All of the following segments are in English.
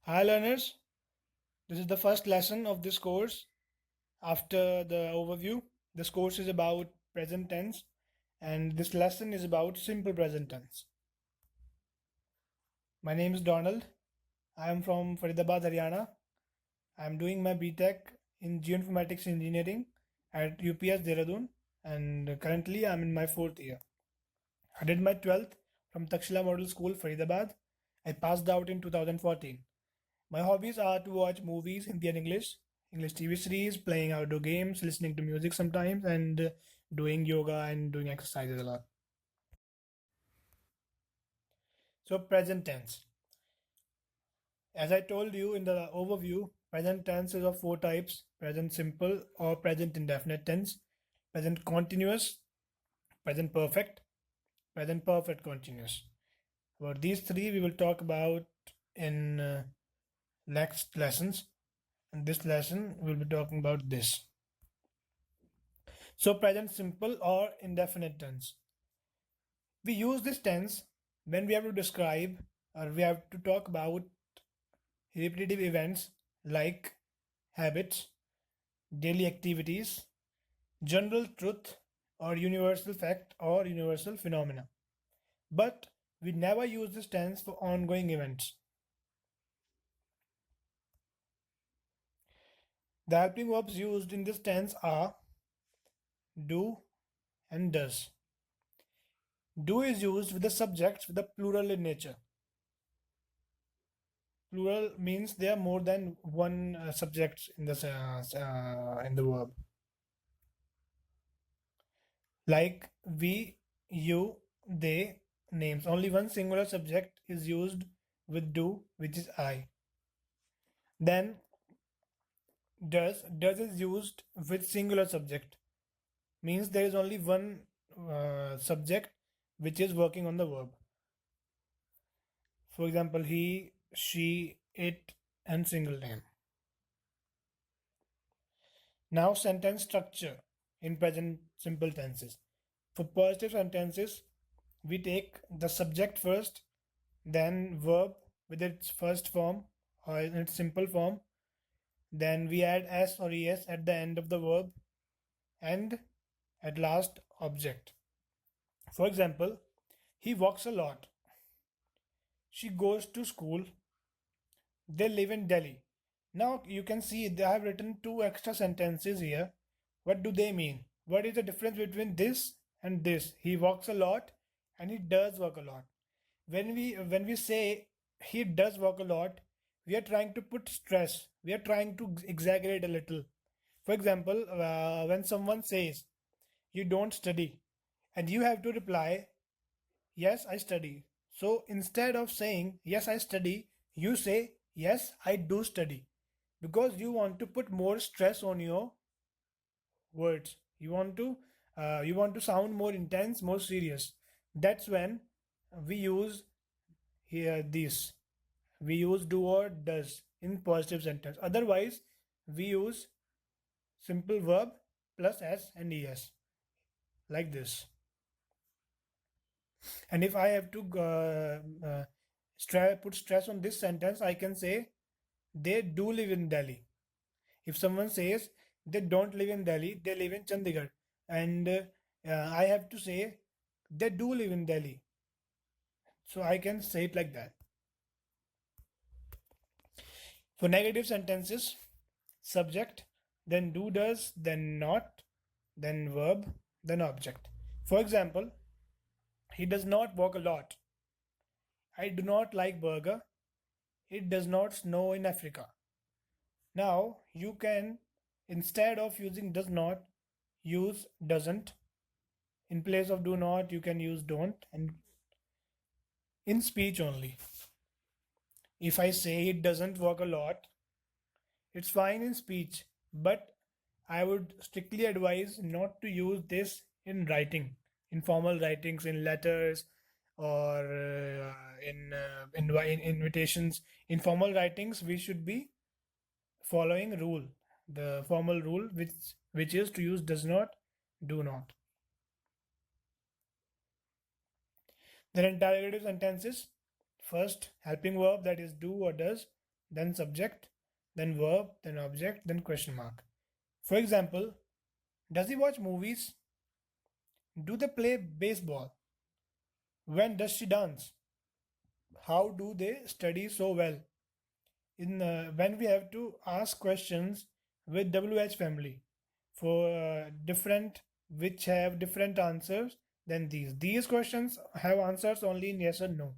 Hi learners, this is the first lesson of this course. After the overview, this course is about present tense and this lesson is about simple present tense. My name is Donald. I am from Faridabad, Haryana. I am doing my BTech in Geoinformatics Engineering at UPS Dehradun and currently I am in my fourth year. I did my 12th from Takshila Model School, Faridabad. I passed out in 2014. My hobbies are to watch movies, Hindi and English TV series, playing outdoor games, listening to music sometimes, and doing yoga and doing exercises a lot. So, present tense. As I told you in the overview, present tense is of four types: present simple or present indefinite tense, present continuous, present perfect, present perfect continuous. About these three, we will talk about in next lessons. In this lesson, we'll be talking about this. So present simple or indefinite tense. We use this tense when we have to describe or we have to talk about repetitive events like habits, daily activities, general truth or universal fact or universal phenomena. But we never use this tense for ongoing events. The helping verbs used in this tense are do and does. Do is used with the subjects with the plural in nature. Plural means there are more than one subject in the verb. Like we, you, they, names. Only one singular subject is used with do, which is I. Then does is used with singular subject. Means there is only one subject which is working on the verb. For example, he, she, it, and single name. Now sentence structure in present simple tenses. For positive sentences, we take the subject first, then verb with its first form or in its simple form, then we add s or es at the end of the verb, and at last object. For example, he walks a lot. She goes to school. They live in Delhi. Now you can see they have written two extra sentences here. What do they mean? What is the difference between this and this? He walks a lot and he does work a lot. When we say he does work a lot, we are trying to put stress. We are trying to exaggerate a little. For example, when someone says you don't study, and you have to reply, yes, I study. So instead of saying yes, I study, you say yes, I do study, because you want to put more stress on your words. You want to sound more intense, more serious. That's when we use here this. We use do or does in positive sentence. Otherwise, we use simple verb plus s and es like this. And if I have to put stress on this sentence, I can say they do live in Delhi. If someone says they don't live in Delhi, they live in Chandigarh, and I have to say they do live in Delhi. So I can say it like that. For negative sentences, subject, then do does, then not, then verb, then object. For example, he does not walk a lot. I do not like burger. It does not snow in Africa. Now you can, instead of using does not, use doesn't. In place of do not, you can use don't, and in speech only. If I say it doesn't work a lot, it's fine in speech, but I would strictly advise not to use this in writing, in formal writings, in letters, or in invitations. In formal writings, we should be following rule, the formal rule, which is to use does not, do not. Then interrogative sentences. First, helping verb, that is do or does. then subject, then verb, then object, then question mark. For example, does he watch movies? Do they play baseball? When does she dance? How do they study so well? In When we have to ask questions with WH family for different which have different answers than these. These questions have answers only in yes or no,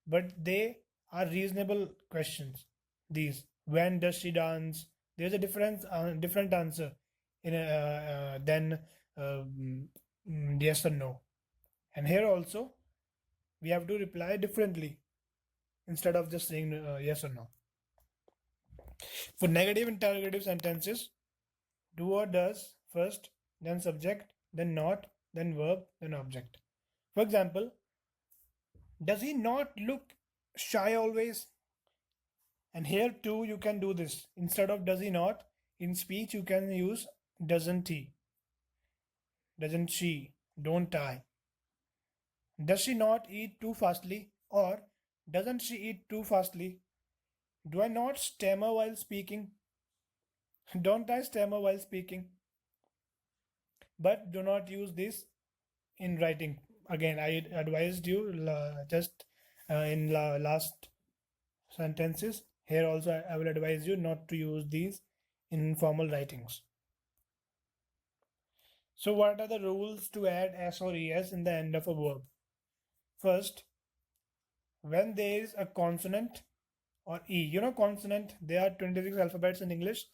but they are reasonable questions. These when does she dance? There's a different answer in than yes or no. And here also we have to reply differently instead of just saying yes or no. For negative interrogative sentences, do or does first, then subject, then not, then verb, then object. For example, does he not look shy always? And here too you can do this. Instead of does he not, in speech you can use doesn't he, doesn't she, don't I. Does she not eat too fastly? Or doesn't she eat too fastly? Do I not stammer while speaking? Don't I stammer while speaking? But do not use this in writing. Again, I advised you just in last sentences. Here also, I will advise you not to use these in formal writings. So, what are the rules to add s or es in the end of a verb? First, when there is a consonant or e, consonant, there are 26 alphabets in English.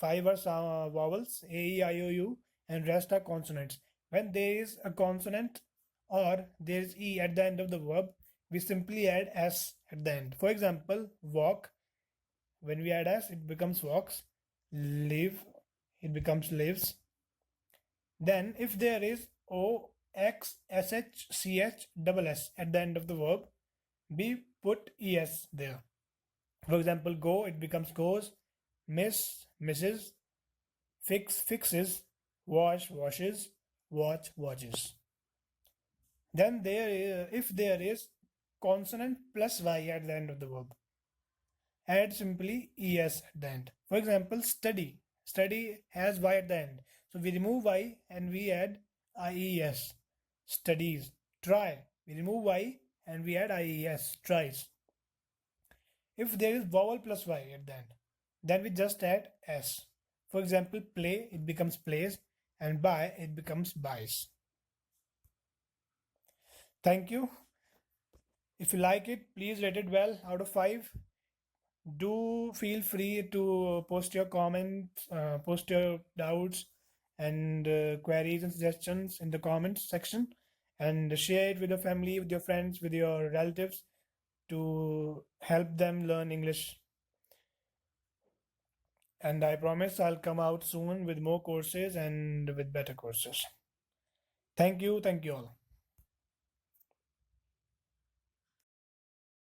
5 are vowels, a, e, I, o, u, and rest are consonants. When there is a consonant or there is e at the end of the verb, we simply add s at the end. For example, walk, when we add s, it becomes walks. Live, it becomes lives. Then, if there is o, x, sh, ch, double s at the end of the verb, we put es there. For example, go, it becomes goes, miss, misses, fix, fixes, wash, washes, watch, watches. Then if there is consonant plus y at the end of the verb, add simply es at the end. For example, study. Study has y at the end. So we remove y and we add ies. Studies. Try. We remove y and we add ies. Tries. If there is vowel plus y at the end, then we just add s. For example, play, it becomes plays, and buy, it becomes buys. Thank you. If you like it, please rate it well out of 5. Do feel free to post your comments, post your doubts and queries and suggestions in the comments section, and share it with your family, with your friends, with your relatives to help them learn English. And I promise I'll come out soon with more courses and with better courses. Thank you all.